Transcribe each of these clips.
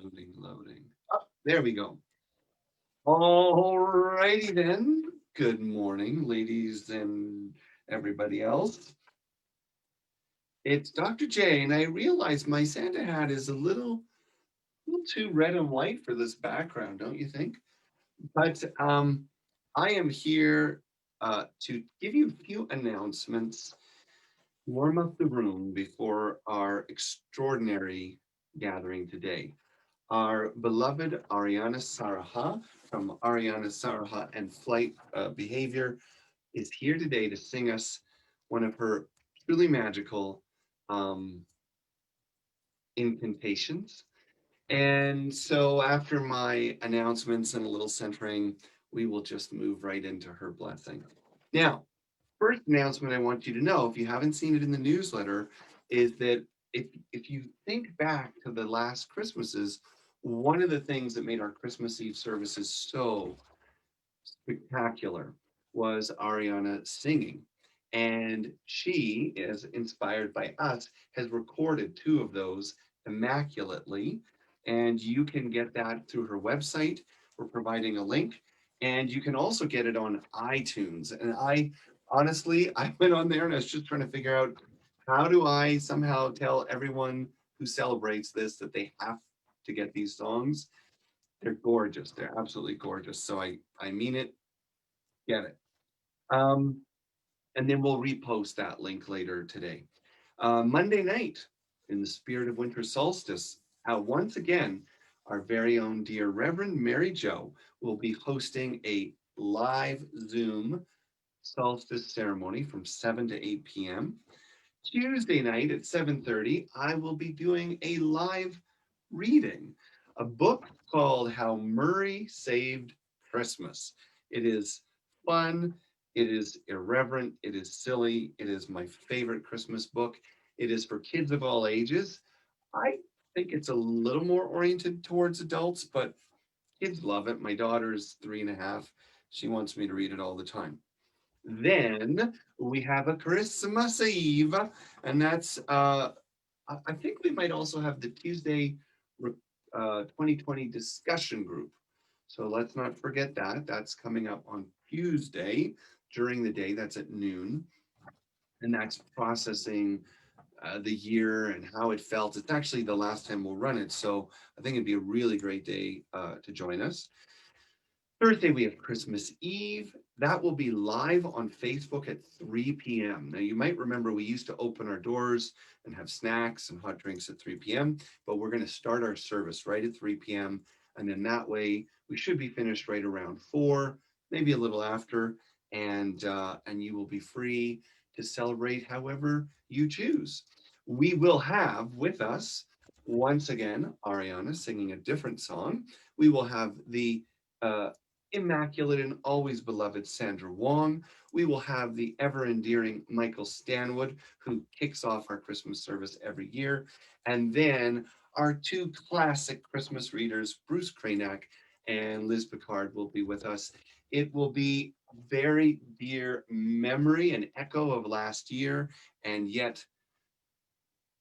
Loading. Oh, there we go. All righty then. Good morning, ladies and everybody else. It's Dr. J, and I realize my Santa hat is a little too red and white for this background, don't you think? But I am here to give you a few announcements, warm up the room before our extraordinary gathering today. Our beloved Ariana Saraha from Ariana Saraha and Flight Behavior is here today to sing us one of her truly magical um, incantations. And so, after my announcements and a little centering, we will just move right into her blessing. Now, first announcement I want you to know, if you haven't seen it in the newsletter, is that if you think back to the last Christmases, one of the things that made our Christmas Eve services so spectacular was Ariana singing. And she, as inspired by us, has recorded two of those immaculately. And you can get that through her website. We're providing a link. And you can also get it on iTunes. And I honestly, I went on there and I was just trying to figure out how do I somehow tell everyone who celebrates this that they have to get these songs. They're gorgeous. They're absolutely gorgeous. So I mean it, get it. Um, and then we'll repost that link later today. Monday night, in the spirit of winter solstice, once again, our very own dear Reverend Mary Jo will be hosting a live Zoom solstice ceremony from 7 to 8 p.m. Tuesday night at 7:30, I will be doing a live reading, a book called How Murray Saved Christmas. It is fun, it is irreverent, it is silly, it is my favorite Christmas book. It is for kids of all ages. I think it's a little more oriented towards adults, but kids love it. My daughter's 3.5. She wants me to read it all the time. Then we have a Christmas Eve, and that's I think we might also have the Tuesday 2020 discussion group. So let's not forget that. That's coming up on Tuesday during the day. That's at noon, and that's processing the year and how it felt. It's actually the last time we'll run it, so I think it'd be a really great day to join us. Thursday, we have Christmas Eve. That will be live on Facebook at 3 p.m. Now, you might remember we used to open our doors and have snacks and hot drinks at 3 p.m., but we're going to start our service right at 3 p.m. And then that way, we should be finished right around 4, maybe a little after, and you will be free to celebrate however you choose. We will have with us, once again, Ariana singing a different song. We will have the uh, immaculate and always beloved Sandra Wong. We will have the ever endearing Michael Stanwood, who kicks off our Christmas service every year. And then our two classic Christmas readers, Bruce Cranack and Liz Picard, will be with us. It will be very dear memory and echo of last year, and yet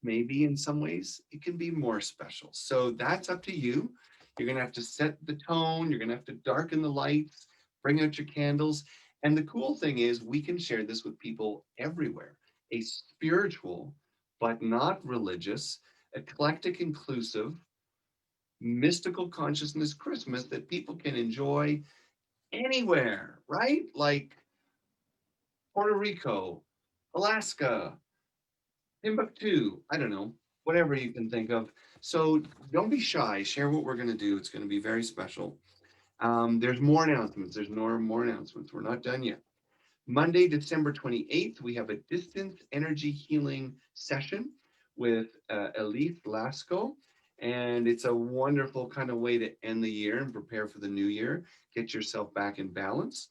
maybe in some ways it can be more special. So that's up to you. You're going to have to set the tone, you're going to have to darken the lights, bring out your candles. And the cool thing is, we can share this with people everywhere. A spiritual, but not religious, eclectic, inclusive, mystical consciousness Christmas that people can enjoy anywhere, right? Like Puerto Rico, Alaska, Timbuktu, I don't know, whatever you can think of. So don't be shy. Share what we're going to do. It's going to be very special. There's more announcements. There's more announcements. We're not done yet. Monday, December 28th, we have a distance energy healing session with Elise Lasco. And it's a wonderful kind of way to end the year and prepare for the new year. Get yourself back in balance.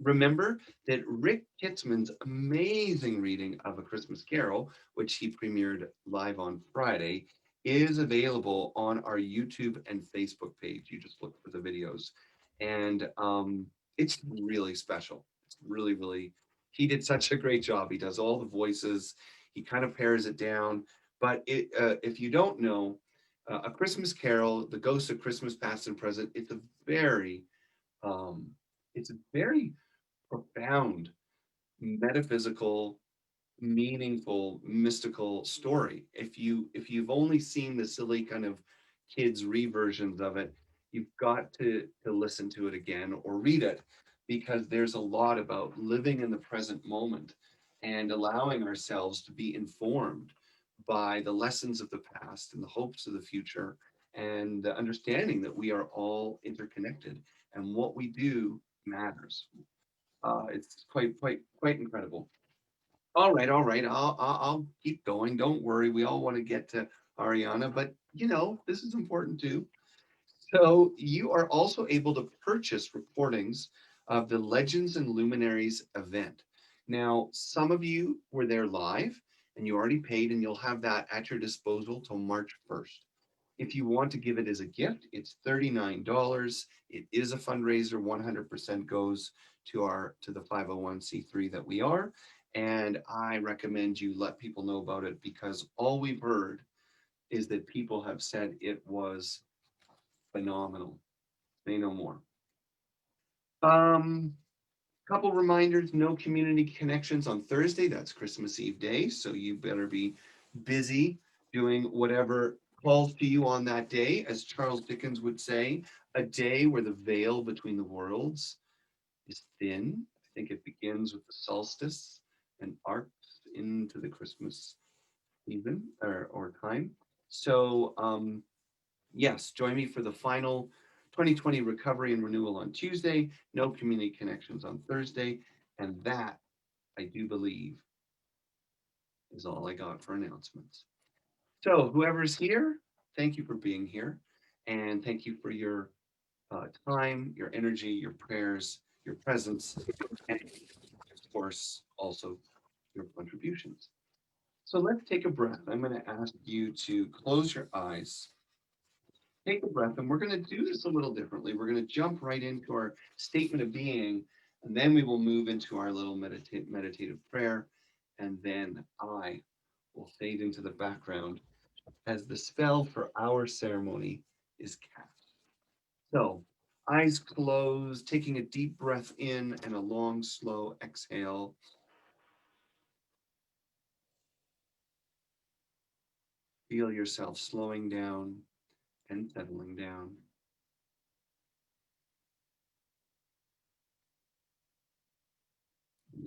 Remember that Rick Kitzman's amazing reading of A Christmas Carol, which he premiered live on Friday, is available on our YouTube and Facebook page. You just look for the videos. And it's really special. It's really, really, he did such a great job. He does all the voices, he kind of pares it down. But if you don't know, A Christmas Carol, The Ghost of Christmas Past and Present. Um, it's a very profound metaphysical, meaningful, mystical story. If you've only seen the silly kind of kids reversions of it, you've got to listen to it again or read it, because there's a lot about living in the present moment and allowing ourselves to be informed by the lessons of the past and the hopes of the future, and the understanding that we are all interconnected and what we do matters. It's quite incredible. All right, all right. I'll keep going. Don't worry. We all want to get to Ariana, but this is important too. So you are also able to purchase recordings of the Legends and Luminaries event. Now, some of you were there live and you already paid, and you'll have that at your disposal till March 1st. If you want to give it as a gift, it's $39. It is a fundraiser. 100% goes to the 501c3 that we are. And I recommend you let people know about it, because all we've heard is that people have said it was phenomenal. Say no more. Um, Couple reminders: no community connections on Thursday. That's Christmas Eve day. So you better be busy doing whatever calls to you on that day. As Charles Dickens would say, a day where the veil between the worlds is thin. I think it begins with the solstice and arcs into the Christmas season or time. So, yes, join me for the final 2020 recovery and renewal on Tuesday. No community connections on Thursday. And that, I do believe, is all I got for announcements. So, whoever's here, thank you for being here. And thank you for your time, your energy, your prayers, your presence, and of course, also your contributions. So, let's take a breath. I'm going to ask you to close your eyes, take a breath, and we're going to do this a little differently. We're going to jump right into our statement of being, and then we will move into our little meditative prayer, and then I will fade into the background as the spell for our ceremony is cast. So, eyes closed, taking a deep breath in and a long, slow exhale. Feel yourself slowing down and settling down.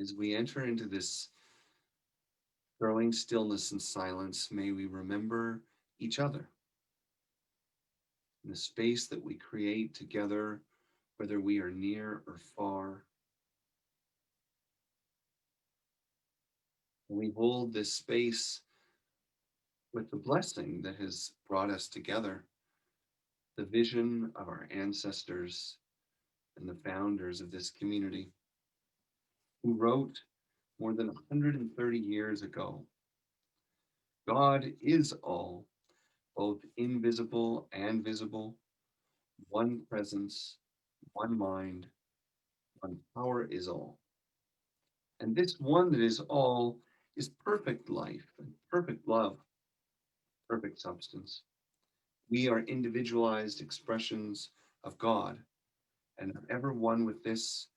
As we enter into this growing stillness and silence, may we remember each other in the space that we create together, whether we are near or far. We hold this space with the blessing that has brought us together, the vision of our ancestors and the founders of this community, who wrote more than 130 years ago, God is all, both invisible and visible, one presence, one mind, one power is all. And this one that is all is perfect life and perfect love, perfect substance. We are individualized expressions of God, and are ever one with this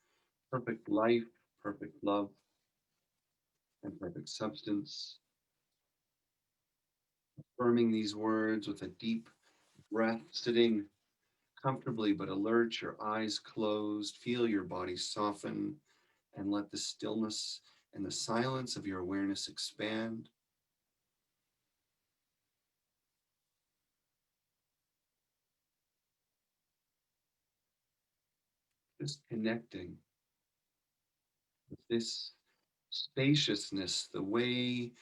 perfect life, perfect love, and perfect substance. Affirming these words with a deep breath, sitting comfortably but alert, your eyes closed, feel your body soften, and let the stillness and the silence of your awareness expand. Just connecting with this spaciousness, the way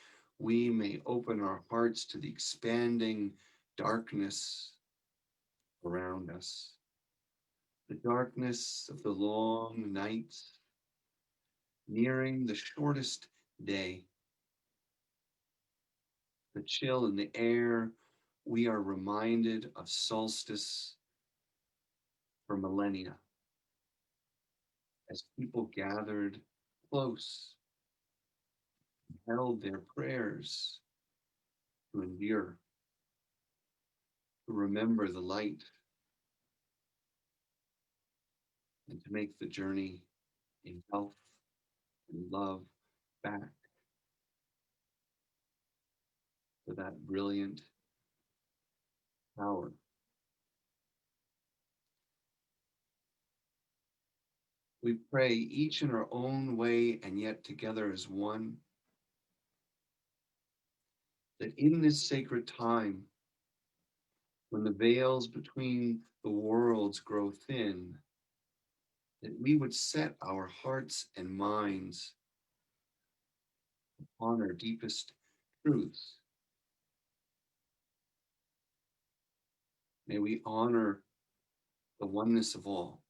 we may open our hearts to the expanding darkness around us, the darkness of the long nights, nearing the shortest day, the chill in the air. We are reminded of solstice for millennia as people gathered close, held their prayers to endure. to remember the light and to make the journey in health and love back to that brilliant power. We pray each in our own way and yet together as one, that in this sacred time, when the veils between the worlds grow thin, that we would set our hearts and minds upon our deepest truths. May we honor the oneness of all,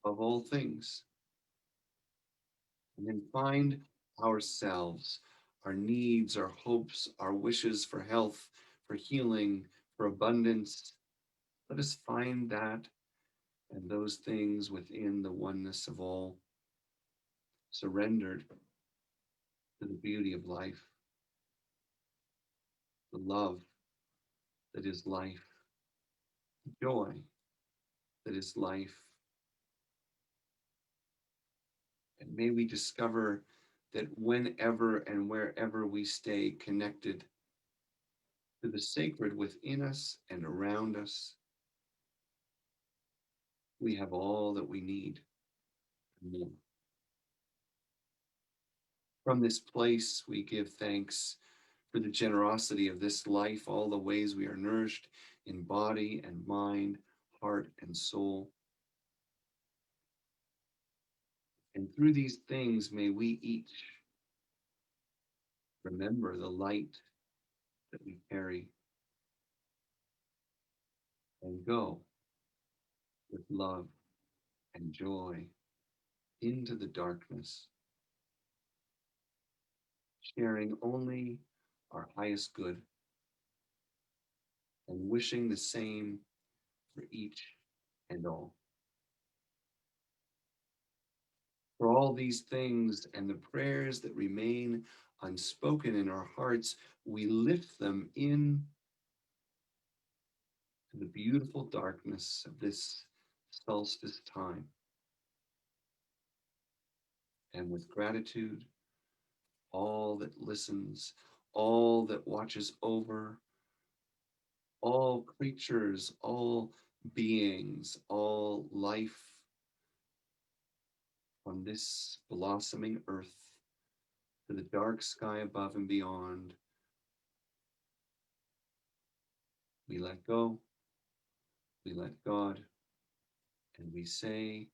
above all things, and then find ourselves, our needs, our hopes, our wishes for health, for healing, for abundance. Let us find that and those things within the oneness of all, surrendered to the beauty of life, the love that is life, the joy that is life. And may we discover that whenever and wherever we stay connected to the sacred within us and around us, we have all that we need and more. From this place, we give thanks for the generosity of this life, all the ways we are nourished in body and mind, heart and soul. And through these things, may we each remember the light that we carry and go with love and joy into the darkness, sharing only our highest good and wishing the same for each and all. For all these things and the prayers that remain unspoken in our hearts, we lift them in to the beautiful darkness of this solstice time. And with gratitude, all that listens, all that watches over, all creatures, all beings, all life on this blossoming earth, to the dark sky above and beyond, we let go, we let God, and we say,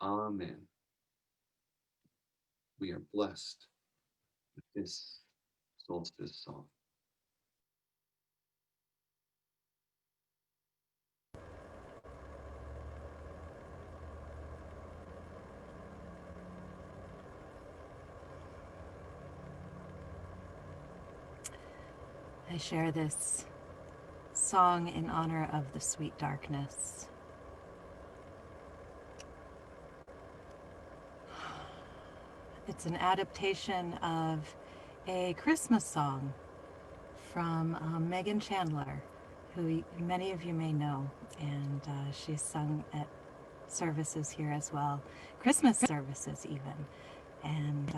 Amen. We are blessed with this solstice song. I share this song in honor of the sweet darkness. It's an adaptation of a Christmas song from Megan Chandler, who many of you may know, and she's sung at services here as well, Christmas services even. And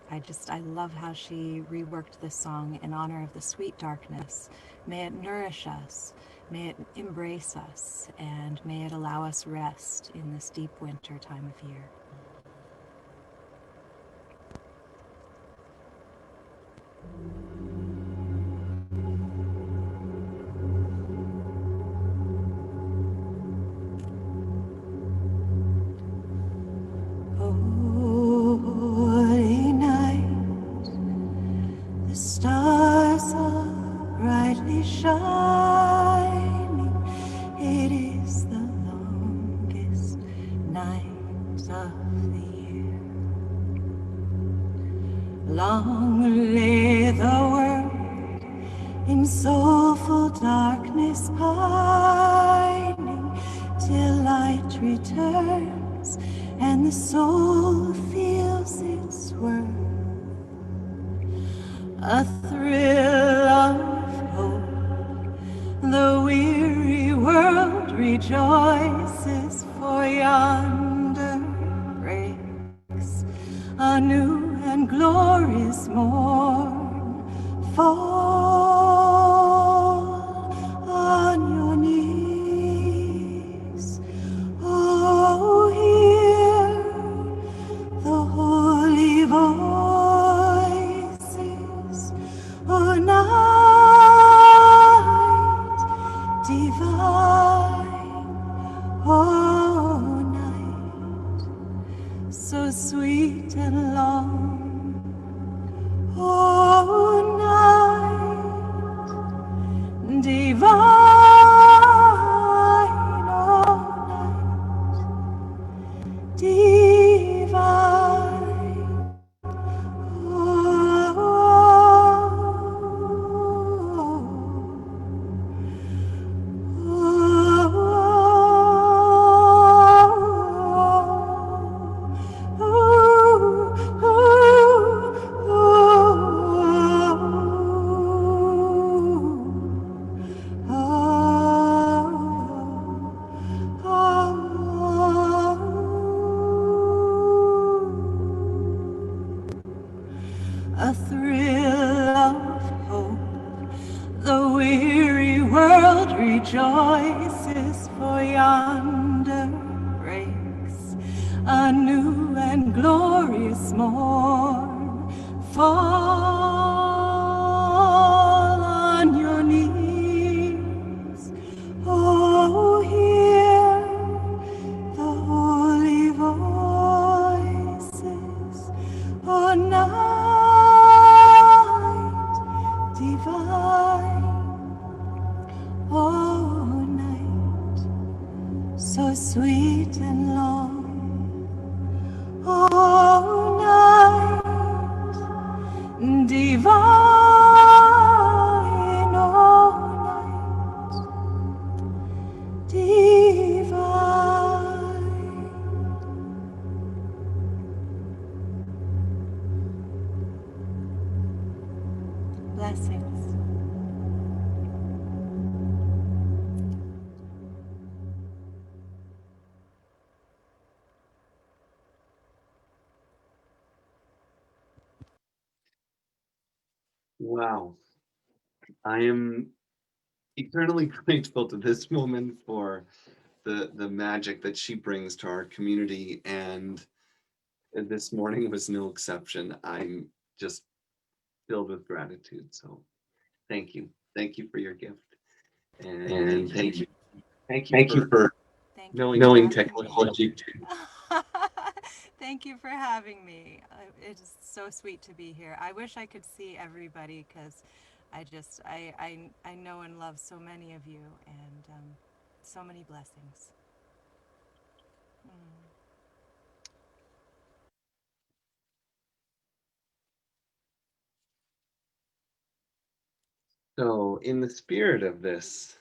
I love how she reworked this song in honor of the sweet darkness. May it nourish us, may it embrace us, and may it allow us rest in this deep winter time of year. Holy night, the stars are brightly shining. It is the longest night of the year. Long lay the world in soulful darkness pining, till light returns and the soul feels its worth. A thrill of hope world rejoices, for yonder breaks a new and glorious morn. Fall on your knees, oh, hear the holy voices, oh, night divine, oh, night so sweet and long, oh, night divine, oh, night divine, a thrill of hope. The weary world rejoices, for yonder breaks a new and glorious morn. Fall on your knees, oh, hear the holy voices, oh, night divine, oh, night so sweet and long, oh, night divine, oh, night divine. Blessings. Wow. I am eternally grateful to this woman for the magic that she brings to our community, and this morning was no exception. I'm just filled with gratitude. So thank you for your gift, and Thank you. thank you for Thank you for knowing having me. technology too. Thank you for having me. It is so sweet to be here. I wish I could see everybody because I know and love so many of you and so many blessings. Mm. So, in the spirit of this,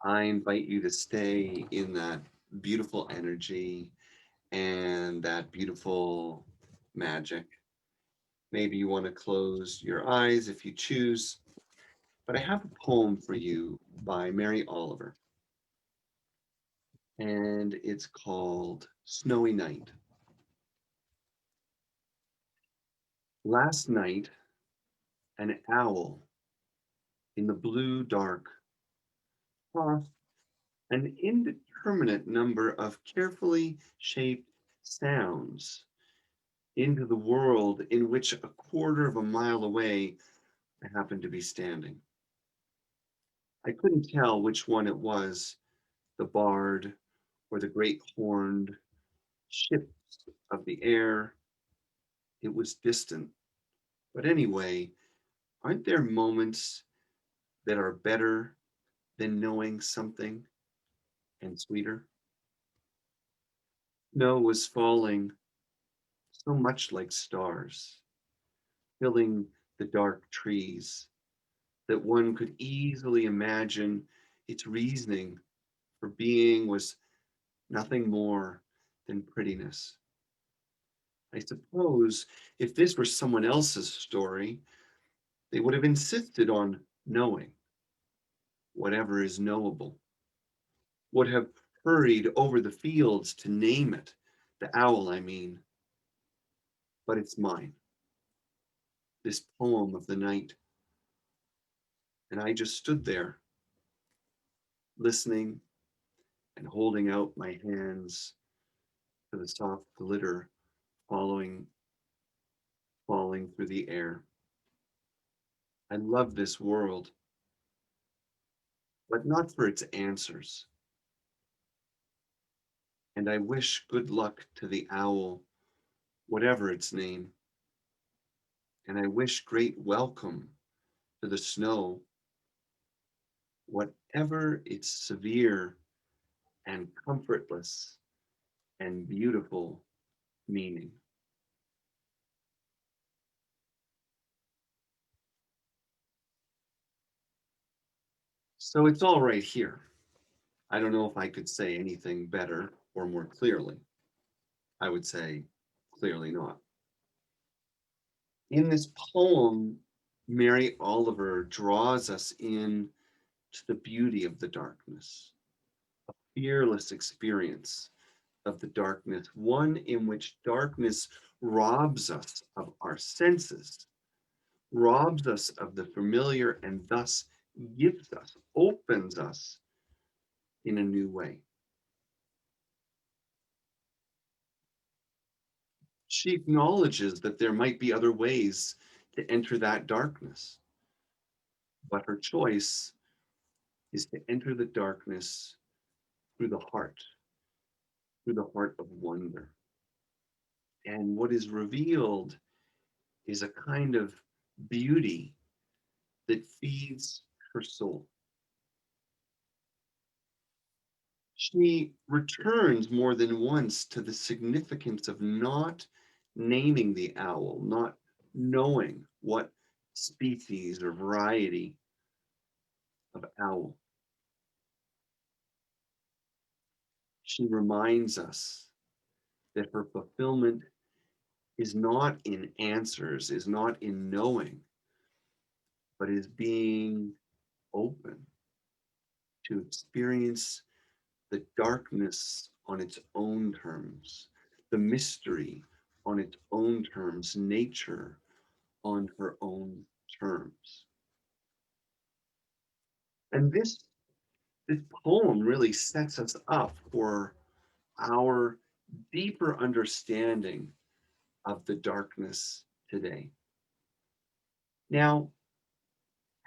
I invite you to stay in that beautiful energy and that beautiful magic. Maybe you want to close your eyes if you choose, but I have a poem for you by Mary Oliver, and it's called Snowy Night. Last night, an owl in the blue dark tossed an indeterminate number of carefully shaped sounds into the world in which a quarter of a mile away I happened to be standing. I couldn't tell which one it was, the bard or the great horned ships of the air. It was distant. But anyway, aren't there moments that are better than knowing something and sweeter? Snow was falling so much like stars, filling the dark trees, that one could easily imagine its reasoning for being was nothing more than prettiness. I suppose if this were someone else's story, they would have insisted on knowing whatever is knowable. would have hurried over the fields to name it, the owl, I mean, but it's mine, this poem of the night. And I just stood there, listening and holding out my hands to the soft glitter following, falling through the air. I love this world, but not for its answers. And I wish good luck to the owl, whatever its name. And I wish great welcome to the snow, whatever its severe and comfortless and beautiful meaning. So it's all right here. I don't know if I could say anything better or more clearly. I would say clearly not. In this poem, Mary Oliver draws us in to the beauty of the darkness, fearless experience of the darkness, one in which darkness robs us of our senses, robs us of the familiar, and thus gives us, opens us in a new way. She acknowledges that there might be other ways to enter that darkness, but her choice is to enter the darkness through through the heart of wonder. And what is revealed is a kind of beauty that feeds her soul. She returns more than once to the significance of not naming the owl, not knowing what species or variety of owl. She reminds us that her fulfillment is not in answers, is not in knowing, but is being open to experience the darkness on its own terms, the mystery on its own terms, nature on her own terms. And this poem really sets us up for our deeper understanding of the darkness today. Now,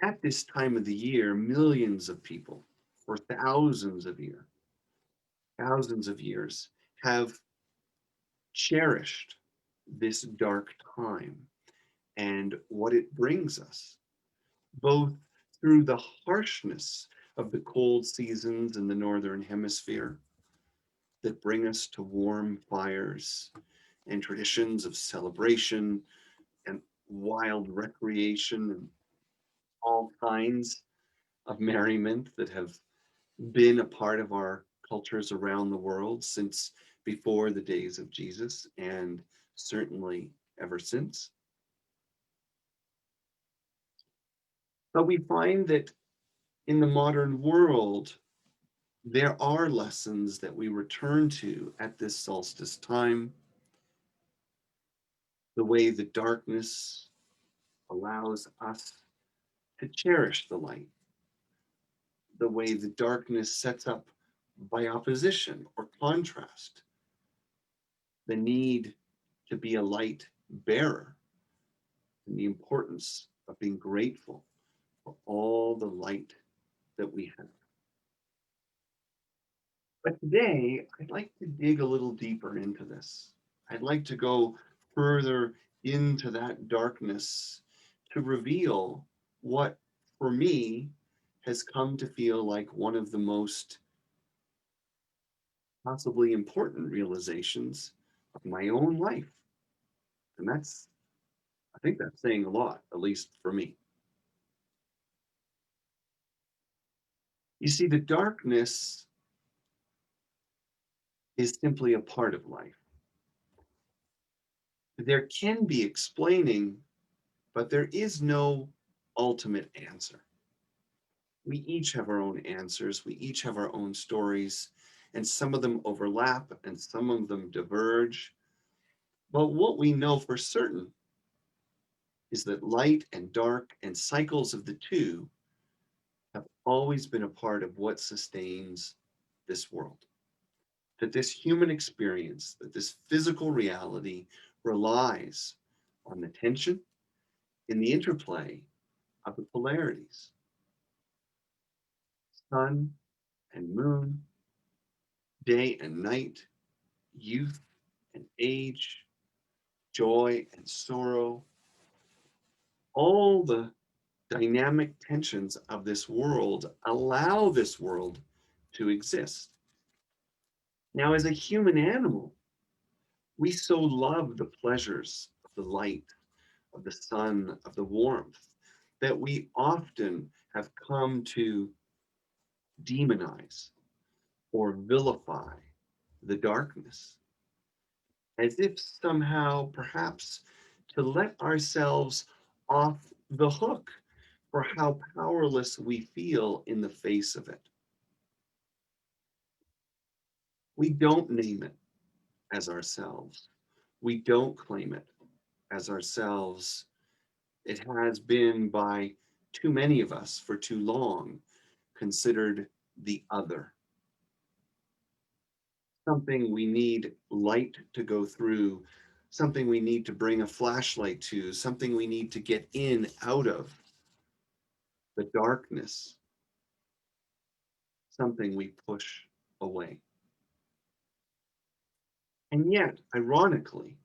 at this time of the year, millions of people for thousands of years have cherished this dark time and what it brings us, both through the harshness of the cold seasons in the Northern Hemisphere that bring us to warm fires and traditions of celebration and wild recreation and all kinds of merriment that have been a part of our cultures around the world since before the days of Jesus and certainly ever since. But we find that in the modern world, there are lessons that we return to at this solstice time. The way the darkness allows us to cherish the light, the way the darkness sets up by opposition or contrast, the need to be a light bearer, and the importance of being grateful for all the light that we have. But today, I'd like to dig a little deeper into this. I'd like to go further into that darkness to reveal what, for me, has come to feel like one of the most possibly important realizations of my own life. And I think that's saying a lot, at least for me. You see, the darkness is simply a part of life. There can be explaining, but there is no ultimate answer. We each have our own answers, we each have our own stories, and some of them overlap and some of them diverge. But what we know for certain is that light and dark and cycles of the two have always been a part of what sustains this world. That this human experience, that this physical reality relies on the tension in the interplay of the polarities, sun and moon, day and night, youth and age, joy and sorrow, all the dynamic tensions of this world allow this world to exist. Now, as a human animal, we so love the pleasures of the light, of the sun, of the warmth, that we often have come to demonize or vilify the darkness, as if somehow, perhaps, to let ourselves off the hook for how powerless we feel in the face of it. We don't name it as ourselves. We don't claim it as ourselves. It has been by too many of us for too long considered the other, something we need light to go through, something we need to bring a flashlight to, something we need to get in out of the darkness, something we push away. And yet, ironically,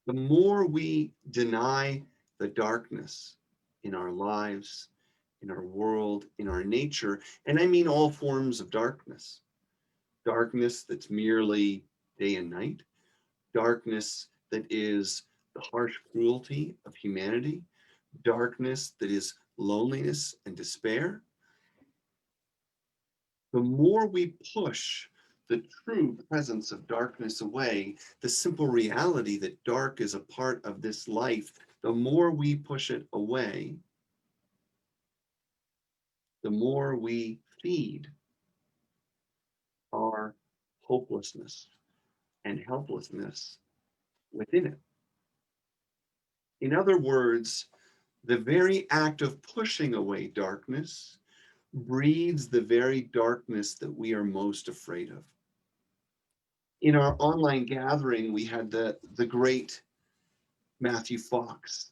the more we deny the darkness in our lives, in our world, in our nature, and I mean all forms of darkness, darkness that's merely day and night, darkness that is the harsh cruelty of humanity, darkness that is loneliness and despair, the more we push the true presence of darkness away, the simple reality that dark is a part of this life, the more we push it away, the more we feed our hopelessness and helplessness within it. In other words, the very act of pushing away darkness breeds the very darkness that we are most afraid of. In our online gathering, we had the great Matthew Fox.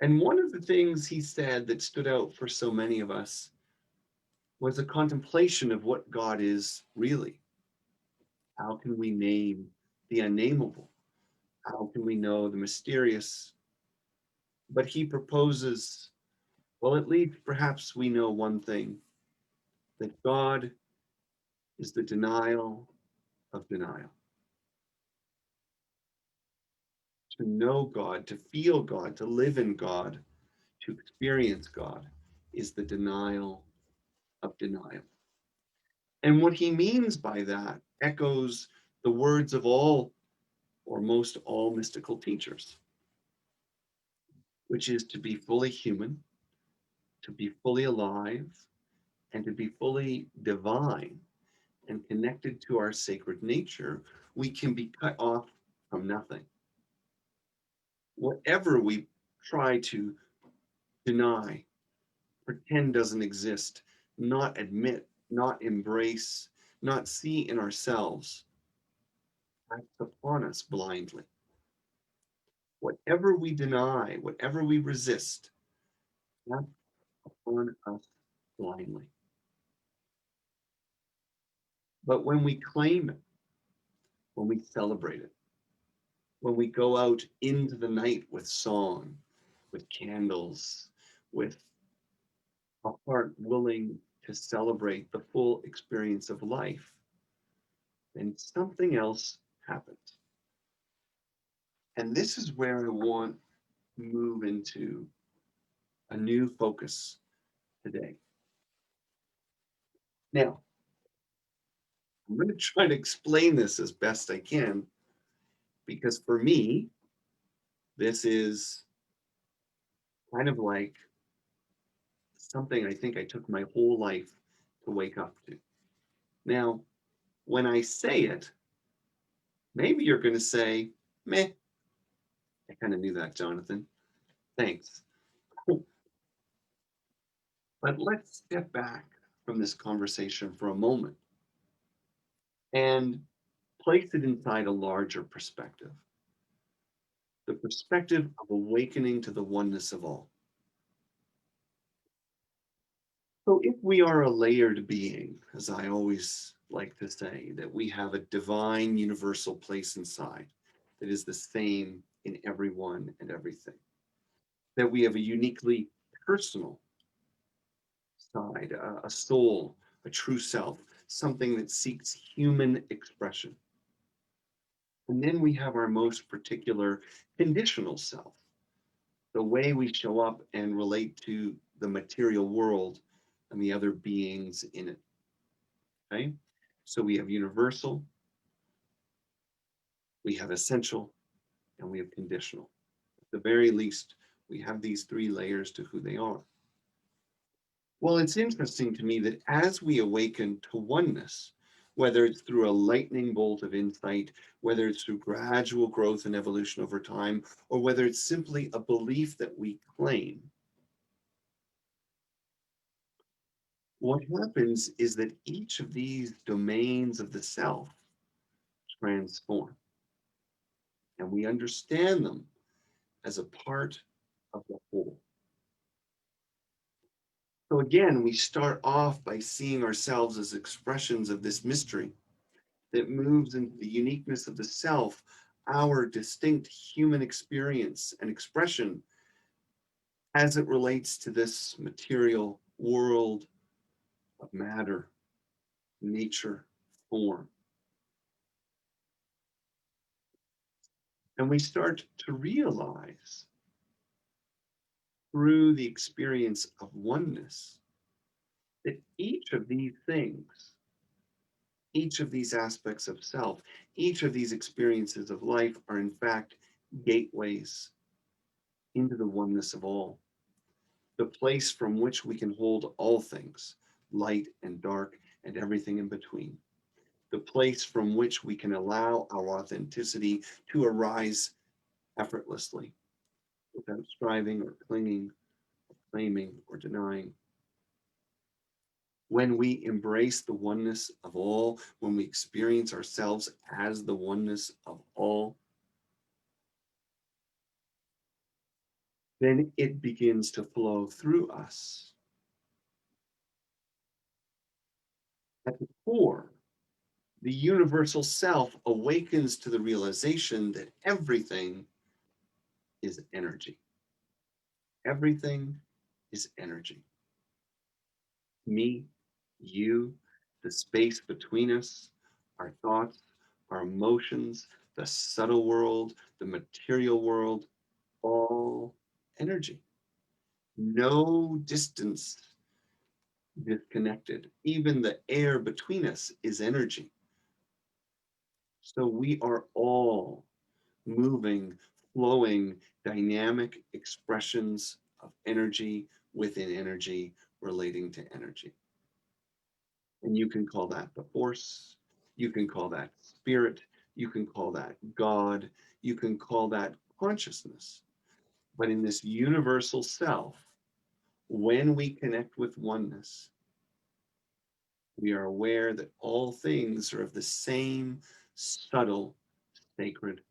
And one of the things he said that stood out for so many of us was a contemplation of what God is really. How can we name the unnameable? How can we know the mysterious? But he proposes, well, at least perhaps we know one thing, that God is the denial of denial. To know God, to feel God, to live in God, to experience God is the denial of denial. And what he means by that echoes the words of all or most all mystical teachers, which is to be fully human, to be fully alive, and to be fully divine and connected to our sacred nature. We can be cut off from nothing. Whatever we try to deny, pretend doesn't exist, not admit, not embrace, not see in ourselves, acts upon us blindly. Whatever we deny, whatever we resist, acts upon us blindly. But when we claim it, when we celebrate it, when we go out into the night with song, with candles, with a heart willing to celebrate the full experience of life, then something else happens. And this is where I want to move into a new focus today. Now, I'm going to try to explain this as best I can because for me, this is kind of like something I think I took my whole life to wake up to. Now, when I say it, maybe you're going to say, meh, I kind of knew that, Jonathan. Thanks. But let's step back from this conversation for a moment and place it inside a larger perspective, the perspective of awakening to the oneness of all. So, if we are a layered being, as I always like to say, that we have a divine universal place inside that is the same in everyone and everything, that we have a uniquely personal side, a soul, a true self, something that seeks human expression. And then we have our most particular conditional self, the way we show up and relate to the material world and the other beings in it. Okay? So we have universal, we have essential, and we have conditional. At the very least, we have these three layers to who they are. Well, it's interesting to me that as we awaken to oneness, whether it's through a lightning bolt of insight, whether it's through gradual growth and evolution over time, or whether it's simply a belief that we claim, what happens is that each of these domains of the self transform, and we understand them as a part of the whole. So again, we start off by seeing ourselves as expressions of this mystery that moves into the uniqueness of the self, our distinct human experience and expression as it relates to this material world of matter, nature, form. And we start to realize through the experience of oneness that each of these things, each of these aspects of self, each of these experiences of life are in fact gateways into the oneness of all, the place from which we can hold all things, light and dark and everything in between, the place from which we can allow our authenticity to arise effortlessly without striving or clinging, claiming or denying. When we embrace the oneness of all, when we experience ourselves as the oneness of all, then it begins to flow through us. At the core, the universal self awakens to the realization that everything is energy. Everything is energy. Me, you, the space between us, our thoughts, our emotions, the subtle world, the material world, all energy. No distance disconnected. Even the air between us is energy. So we are all moving, flowing, dynamic expressions of energy within energy relating to energy. And you can call that the force, you can call that spirit, you can call that God, you can call that consciousness. But in this universal self, when we connect with oneness, we are aware that all things are of the same subtle, sacred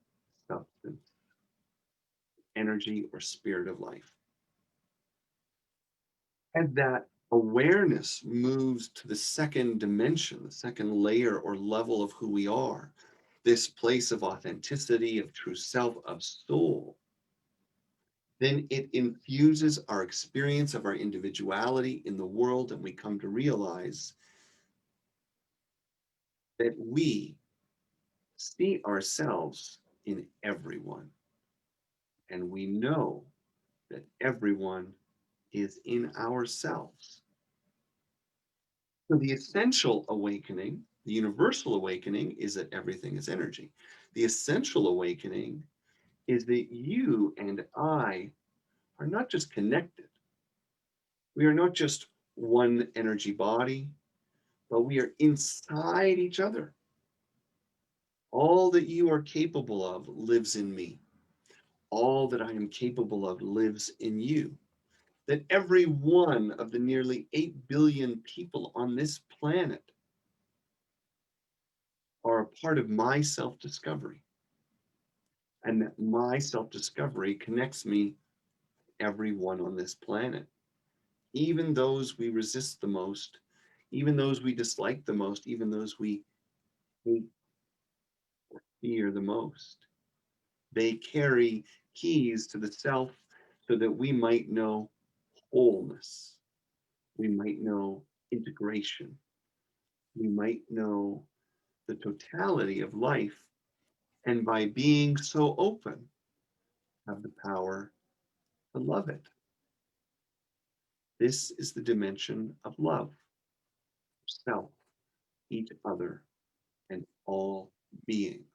substance, energy, or spirit of life. And that awareness moves to the second dimension, the second layer or level of who we are, this place of authenticity, of true self, of soul. Then it infuses our experience of our individuality in the world, and we come to realize that we see ourselves in everyone, and we know that everyone is in ourselves. So the essential awakening, the universal awakening, is that everything is energy. The essential awakening is that you and I are not just connected, We are not just one energy body, but we are inside each other. All that you are capable of lives in me. All that I am capable of lives in you. That every one of the nearly 8 billion people on this planet are a part of my self discovery. And that my self discovery connects me, everyone on this planet, even those we resist the most, even those we dislike the most, even those we hate or fear the most. They carry keys to the self so that we might know wholeness, we might know integration, we might know the totality of life, and by being so open, have the power to love it. This is the dimension of love, self, each other, and all beings.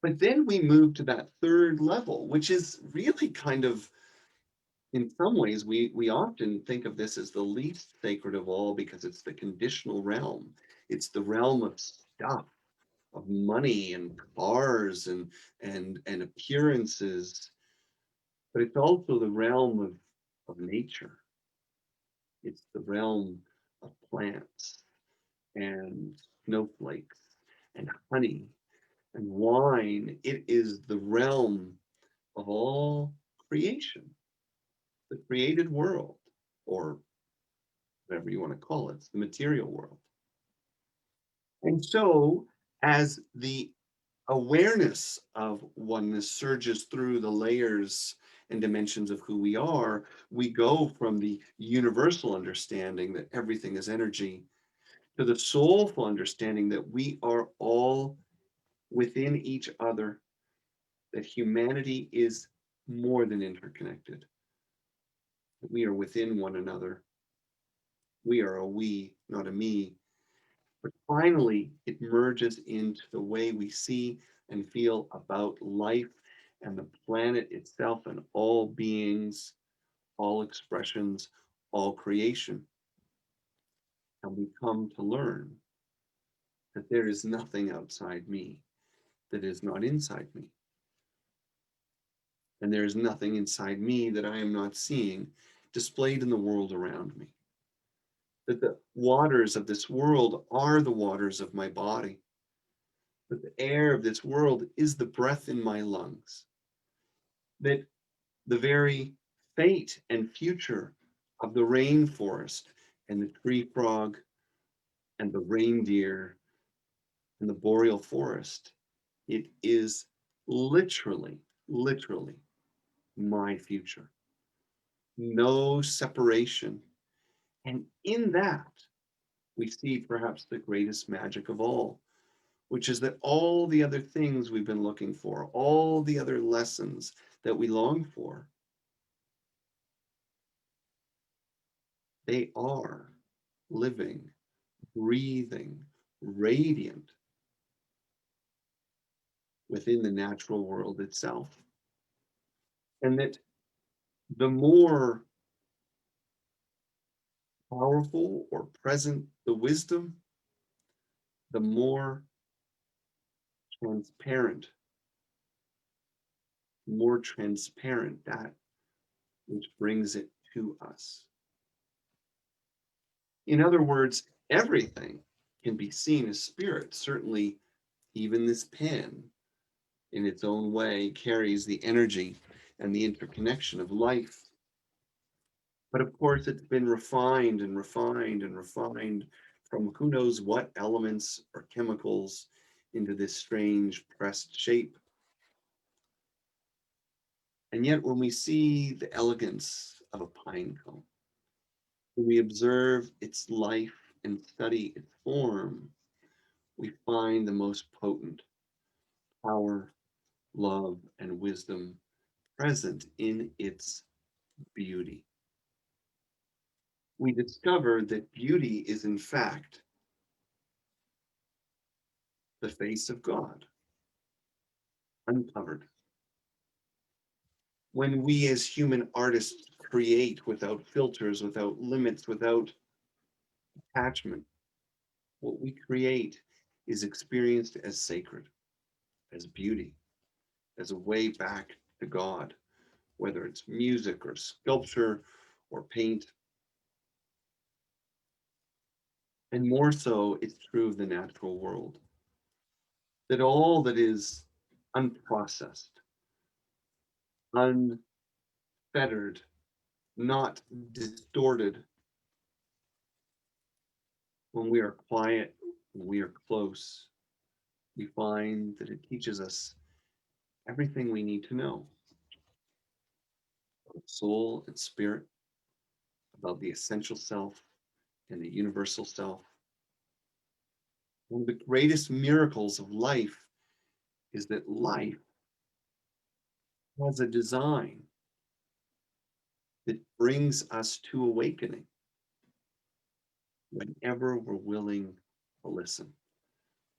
But then we move to that third level, which is really kind of, in some ways, we often think of this as the least sacred of all because it's the conditional realm. It's the realm of stuff, of money and cars and appearances, but it's also the realm of nature. It's the realm of plants and snowflakes and honey and wine. It is the realm of all creation, the created world, or whatever you want to call it, it's the material world. And so, as the awareness of oneness surges through the layers and dimensions of who we are, we go from the universal understanding that everything is energy to the soulful understanding that we are all within each other, that humanity is more than interconnected, that we are within one another. We are a we, not a me. But finally, it merges into the way we see and feel about life and the planet itself and all beings, all expressions, all creation. And we come to learn that there is nothing outside me that is not inside me. And there is nothing inside me that I am not seeing displayed in the world around me. That the waters of this world are the waters of my body. That the air of this world is the breath in my lungs. That the very fate and future of the rainforest and the tree frog and the reindeer and the boreal forest, it is literally my future. No separation. And in that, we see perhaps the greatest magic of all, which is that all the other things we've been looking for, all the other lessons that we long for, they are living, breathing, radiant within the natural world itself. And that the more powerful or present the wisdom, the more transparent, that which brings it to us. In other words, everything can be seen as spirit. Certainly, even this pen, in its own way, carries the energy and the interconnection of life. But of course, it's been refined and refined and refined from who knows what elements or chemicals into this strange pressed shape. And yet, when we see the elegance of a pine cone, when we observe its life and study its form, we find the most potent power, love, and wisdom present in its beauty. We discover that beauty is, in fact, the face of God, uncovered. When we as human artists create without filters, without limits, without attachment. What we create is experienced as sacred, as beauty, as a way back to God, whether it's music or sculpture or paint. And more so, it's true of the natural world that all that is unprocessed, unfettered, not distorted, when we are quiet, when we are close, we find that it teaches us everything we need to know about soul and spirit, about the essential self and the universal self. One of the greatest miracles of life is that life has a design that brings us to awakening whenever we're willing to listen,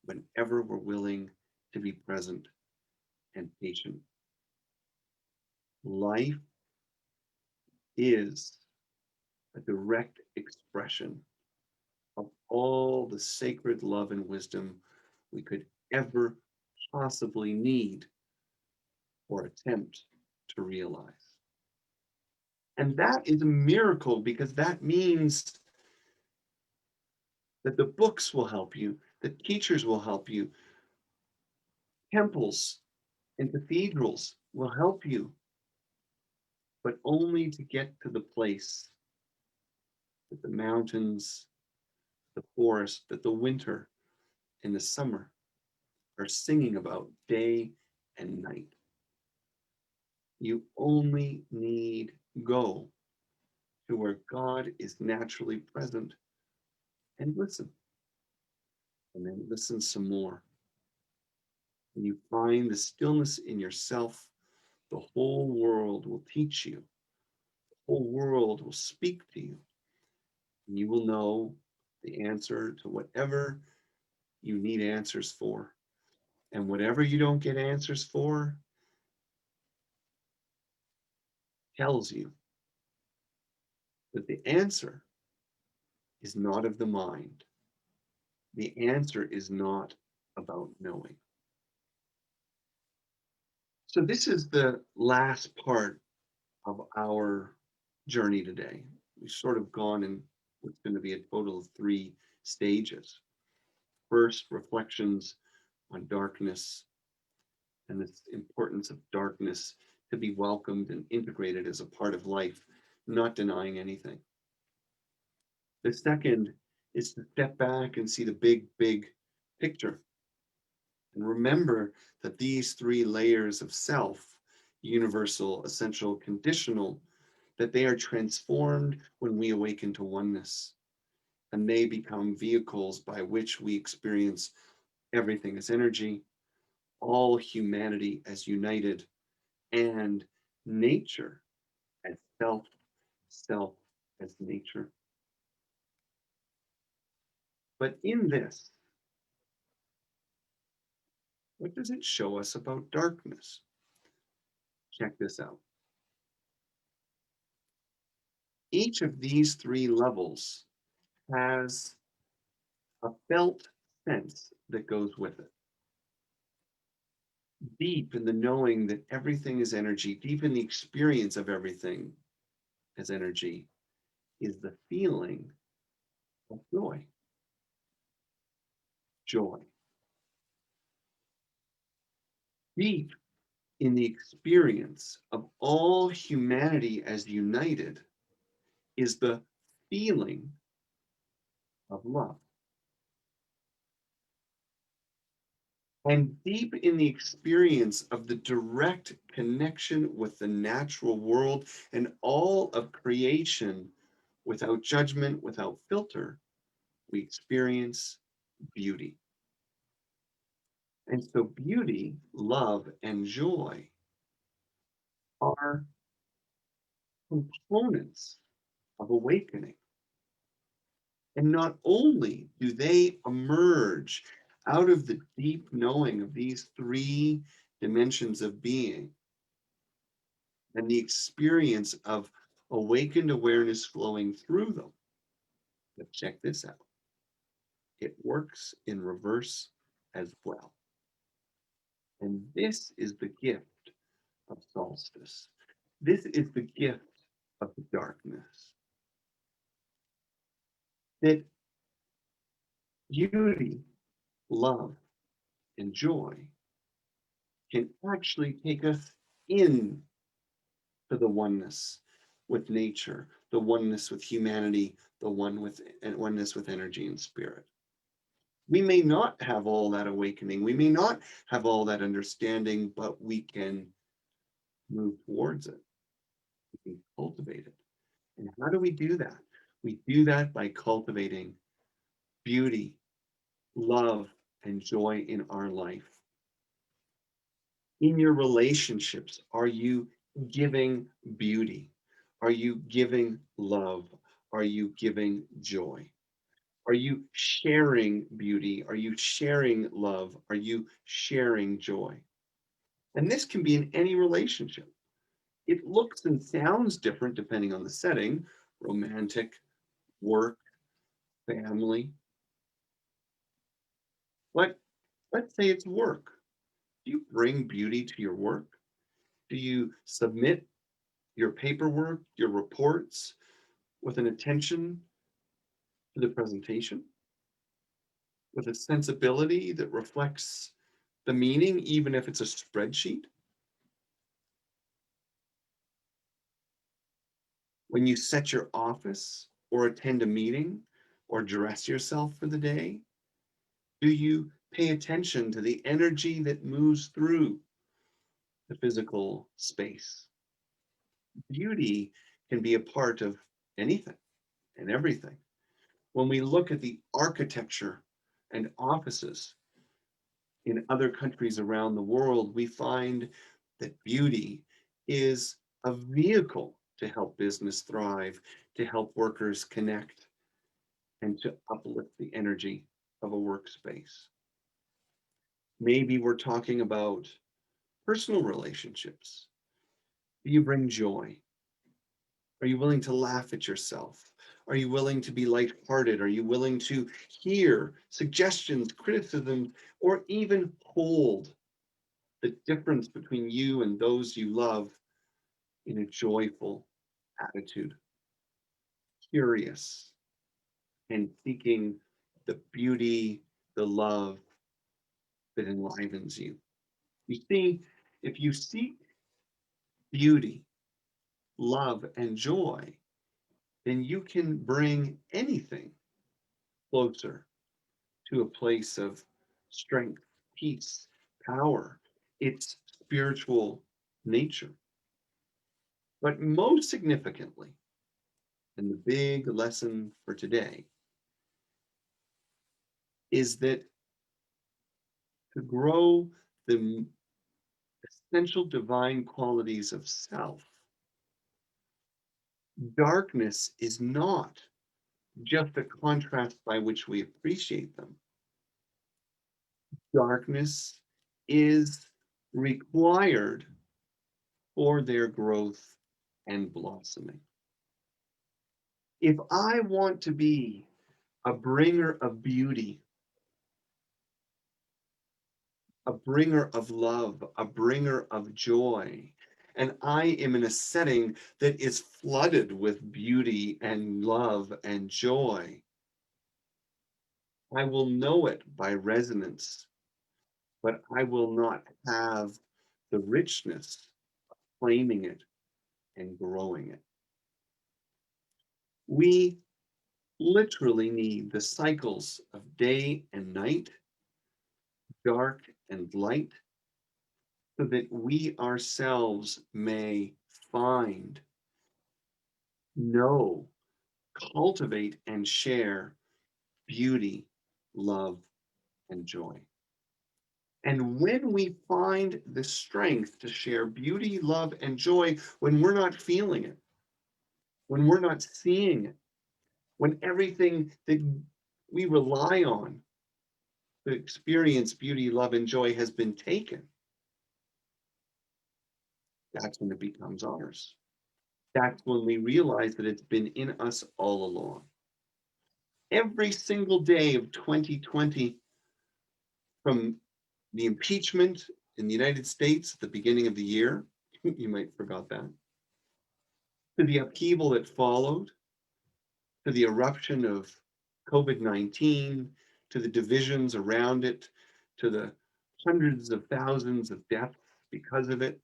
whenever we're willing to be present and patient. Life is a direct expression of all the sacred love and wisdom we could ever possibly need or attempt to realize. And that is a miracle because that means that the books will help you, the teachers will help you, temples and cathedrals will help you, but only to get to the place that the mountains, the forest, that the winter and the summer are singing about day and night. You only need go to where God is naturally present and listen, and then listen some more. When you find the stillness in yourself, the whole world will teach you, the whole world will speak to you, and you will know the answer to whatever you need answers for. And whatever you don't get answers for tells you that the answer is not of the mind. The answer is not about knowing. So, this is the last part of our journey today. We've sort of gone in what's going to be a total of 3 stages. First, reflections on darkness and the importance of darkness to be welcomed and integrated as a part of life, not denying anything. The second is to step back and see the big, big picture. And remember that these 3 layers of self, universal, essential, conditional, that they are transformed when we awaken to oneness. And they become vehicles by which we experience everything as energy, all humanity as united, and nature as self, self as nature. But in this, what does it show us about darkness? Check this out. Each of these 3 levels has a felt sense that goes with it. Deep in the knowing that everything is energy, deep in the experience of everything as energy, is the feeling of joy. Joy. Deep in the experience of all humanity as united is the feeling of love. And deep in the experience of the direct connection with the natural world and all of creation without judgment, without filter, we experience beauty. And so, beauty, love, and joy are components of awakening. And not only do they emerge out of the deep knowing of these 3 dimensions of being and the experience of awakened awareness flowing through them. But check this out. It works in reverse as well. And this is the gift of solstice. This is the gift of the darkness. That beauty, love, and joy can actually take us in to the oneness with nature, the oneness with humanity, the oneness with energy and spirit. We may not have all that awakening, we may not have all that understanding, but we can move towards it. We can cultivate it. And how do we do that? We do that by cultivating beauty, love, and joy in our life. In your relationships, are you giving beauty? Are you giving love? Are you giving joy? Are you sharing beauty? Are you sharing love? Are you sharing joy? And this can be in any relationship. It looks and sounds different depending on the setting, romantic, work, family. But let's say it's work. Do you bring beauty to your work? Do you submit your paperwork, your reports with an attention to the presentation, with a sensibility that reflects the meaning, even if it's a spreadsheet? When you set your office or attend a meeting or dress yourself for the day, do you pay attention to the energy that moves through the physical space? Beauty can be a part of anything and everything. When we look at the architecture and offices in other countries around the world, we find that beauty is a vehicle to help business thrive, to help workers connect, and to uplift the energy of a workspace. Maybe we're talking about personal relationships. Do you bring joy? Are you willing to laugh at yourself? Are you willing to be lighthearted? Are you willing to hear suggestions, criticisms, or even hold the difference between you and those you love in a joyful attitude, curious, and seeking the beauty, the love that enlivens you? You see, if you seek beauty, love, and joy, then you can bring anything closer to a place of strength, peace, power, its spiritual nature. But most significantly, and the big lesson for today, is that to grow the essential divine qualities of self, darkness is not just a contrast by which we appreciate them. Darkness is required for their growth and blossoming. If I want to be a bringer of beauty, a bringer of love, a bringer of joy, and I am in a setting that is flooded with beauty and love and joy, I will know it by resonance, but I will not have the richness of claiming it and growing it. We literally need the cycles of day and night, dark and light, so that we ourselves may find, know, cultivate, and share beauty, love, and joy. And when we find the strength to share beauty, love, and joy when we're not feeling it, when we're not seeing it, when everything that we rely on to experience beauty, love, and joy has been taken, that's when it becomes ours. That's when we realize that it's been in us all along. Every single day of 2020, from the impeachment in the United States at the beginning of the year, you might forgot that, to the upheaval that followed, to the eruption of COVID-19, to the divisions around it, to the hundreds of thousands of deaths because of it,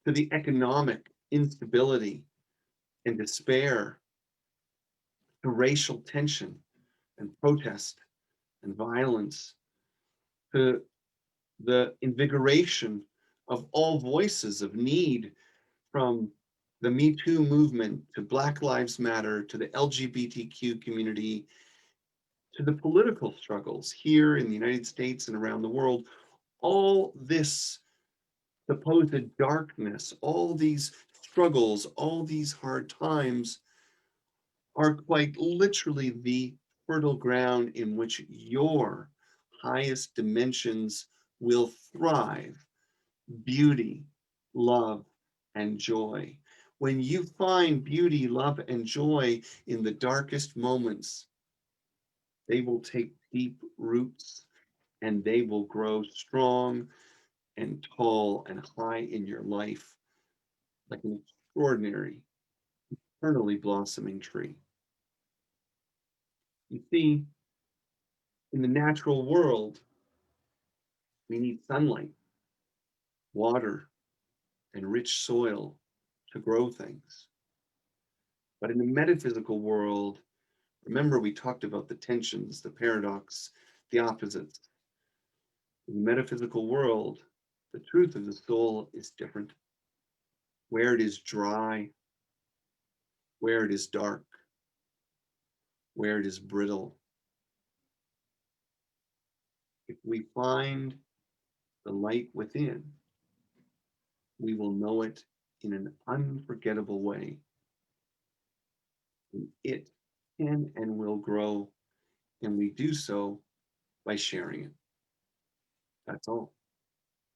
to the economic instability and despair, to racial tension and protest and violence, to the invigoration of all voices of need, from the Me Too movement to Black Lives Matter to the LGBTQ community to the political struggles here in the United States and around the world. All this supposed darkness, all these struggles, all these hard times are quite literally the fertile ground in which your highest dimensions will thrive: beauty, love, and joy. When you find beauty, love, and joy in the darkest moments, they will take deep roots and they will grow strong and tall and high in your life like an extraordinary, eternally blossoming tree. You see, in the natural world, we need sunlight, water, and rich soil to grow things. But in the metaphysical world, remember we talked about the tensions, the paradox, the opposites. In the metaphysical world, the truth of the soul is different. Where it is dry, where it is dark, where it is brittle, if we find the light within, we will know it in an unforgettable way. And it can and will grow, and we do so by sharing it. That's all.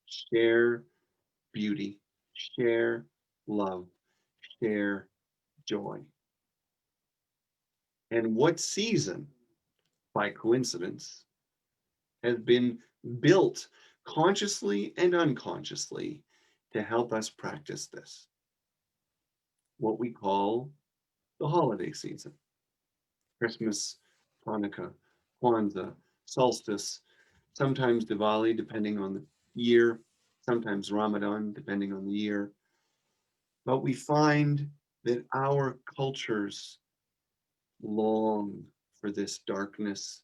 Share beauty, share love, share joy. And what season, by coincidence, has been built consciously and unconsciously to help us practice this? What we call the holiday season: Christmas, Hanukkah, Kwanzaa, Solstice, sometimes Diwali, depending on the year, sometimes Ramadan, depending on the year. But we find that our cultures long for this darkness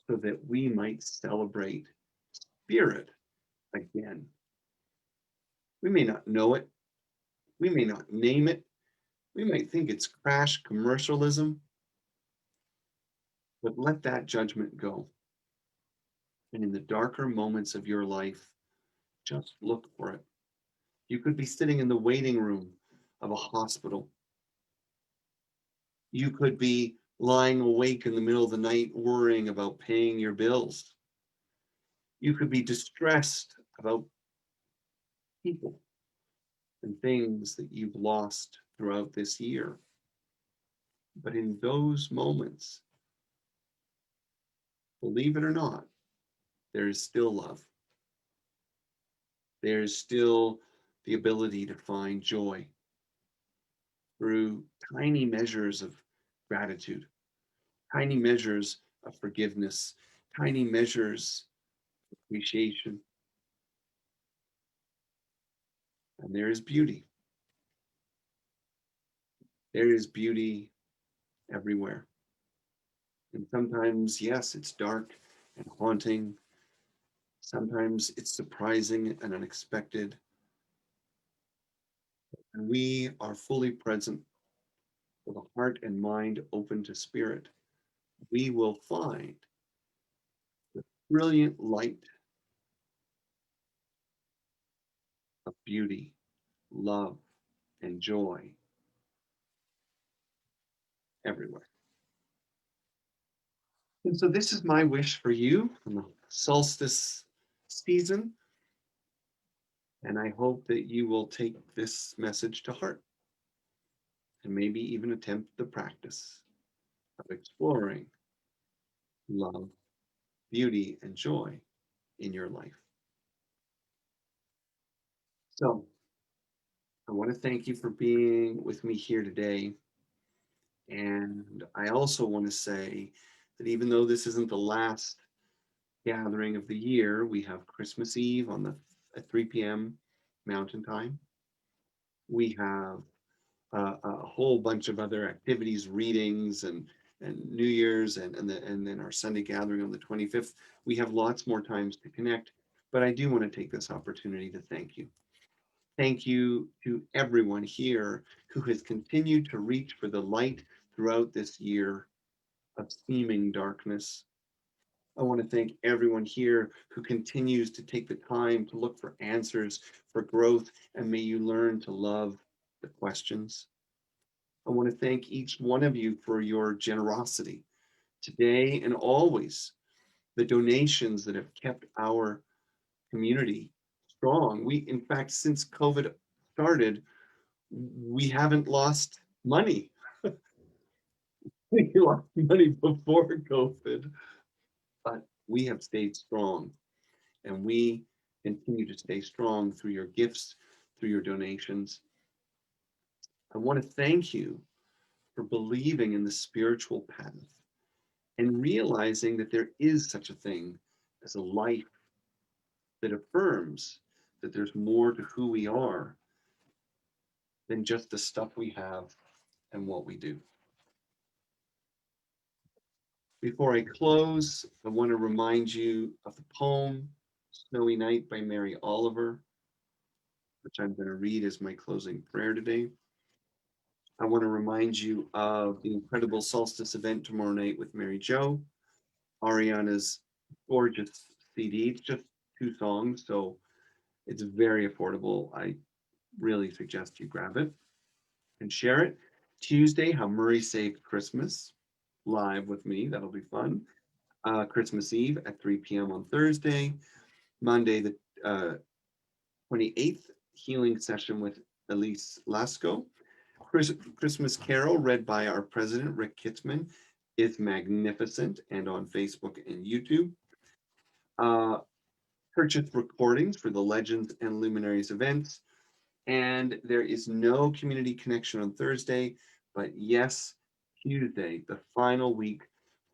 so that we might celebrate spirit again. We may not know it, we may not name it, we might think it's crash commercialism, but let that judgment go. And in the darker moments of your life, just look for it. You could be sitting in the waiting room of a hospital. You could be lying awake in the middle of the night worrying about paying your bills. You could be distressed about people and things that you've lost throughout this year. But in those moments, believe it or not, there is still love. There is still the ability to find joy through tiny measures of gratitude, tiny measures of forgiveness, tiny measures of appreciation. And there is beauty. There is beauty everywhere. And sometimes, yes, it's dark and haunting. Sometimes it's surprising and unexpected. And we are fully present with a heart and mind open to spirit. We will find the brilliant light of beauty, love, and joy everywhere. And so this is my wish for you in the solstice season. And I hope that you will take this message to heart. and maybe even attempt the practice of exploring love, beauty, and joy in your life. So, I want to thank you for being with me here today. And I also want to say that even though this isn't the last gathering of the year, we have Christmas Eve on the at 3 p.m. Mountain Time. We have a whole bunch of other activities, readings, and New Year's, and then our Sunday gathering on the 25th. We have lots more times to connect, but I do want to take this opportunity to thank you. Thank you to everyone here who has continued to reach for the light throughout this year of seeming darkness. I want to thank everyone here who continues to take the time to look for answers, for growth, and may you learn to love the questions. I want to thank each one of you for your generosity today and always, the donations that have kept our community strong. We, in fact, since COVID started, we haven't lost money. We lost money before COVID, but we have stayed strong and we continue to stay strong through your gifts, through your donations. I want to thank you for believing in the spiritual path and realizing that there is such a thing as a life that affirms that there's more to who we are than just the stuff we have and what we do. Before I close, I want to remind you of the poem Snowy Night by Mary Oliver, which I'm going to read as my closing prayer today. I want to remind you of the incredible Solstice event tomorrow night with Mary Jo, Ariana's gorgeous CD. It's just 2 songs, so it's very affordable. I really suggest you grab it and share it. Tuesday, How Murray Saved Christmas, live with me. That'll be fun. Christmas Eve at 3 p.m. on Thursday. Monday, the 28th, healing session with Elise Lasco. Christmas Carol, read by our president, Rick Kitzman, is magnificent and on Facebook and YouTube. Uh, purchase recordings for the Legends and Luminaries events. And there is no community connection on Thursday, but yes, Tuesday, the final week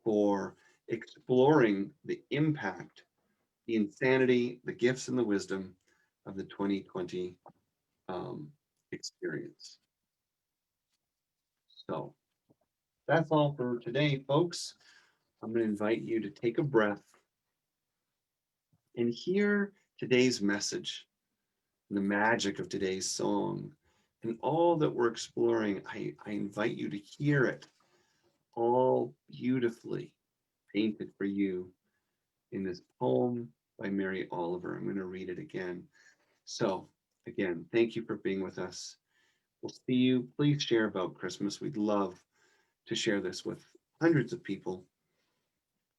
for exploring the impact, the insanity, the gifts, and the wisdom of the 2020 experience. So that's all for today, folks. I'm going to invite you to take a breath and hear today's message, and the magic of today's song, and all that we're exploring. I invite you to hear it all beautifully painted for you in this poem by Mary Oliver. I'm going to read it again. So, again, thank you for being with us. We'll see you. Please share about Christmas. We'd love to share this with hundreds of people.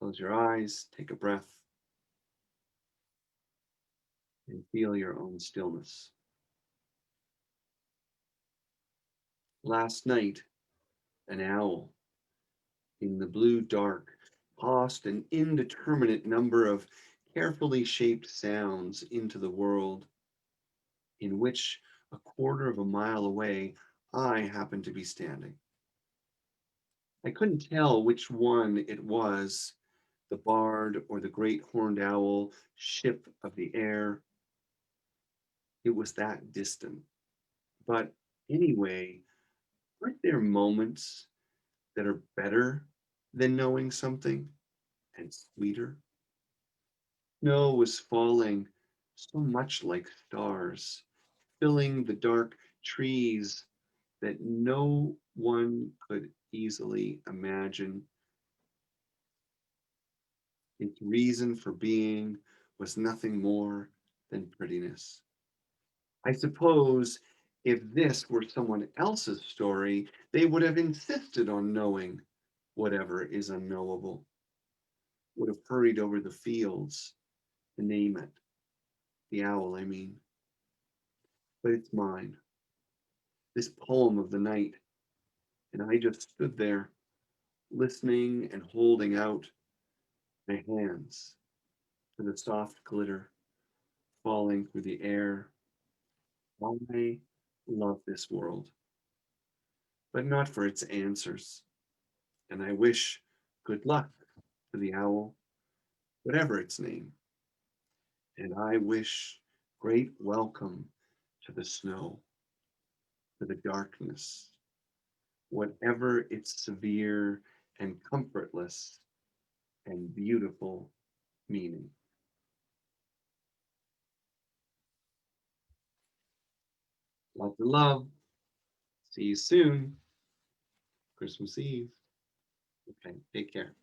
Close your eyes, take a breath, and feel your own stillness. Last night, an owl in the blue dark tossed an indeterminate number of carefully shaped sounds into the world, in which a quarter of a mile away I happened to be standing. I couldn't tell which one it was, the bard or the great horned owl, ship of the air. It was that distant. But anyway, aren't there moments that are better than knowing something and sweeter? Snow was falling so much like stars, filling the dark trees that no one could easily imagine. Its reason for being was nothing more than prettiness. I suppose if this were someone else's story, they would have insisted on knowing whatever is unknowable, would have hurried over the fields to name it. The owl, I mean. But it's mine. This poem of the night, And I just stood there listening and holding out my hands to the soft glitter falling through the air. I love this world, but not for its answers. And I wish good luck to the owl, whatever its name. And I wish great welcome to the snow, to the darkness, whatever its severe and comfortless and beautiful meaning. Lots of love. See you soon. Christmas Eve. Okay, take care.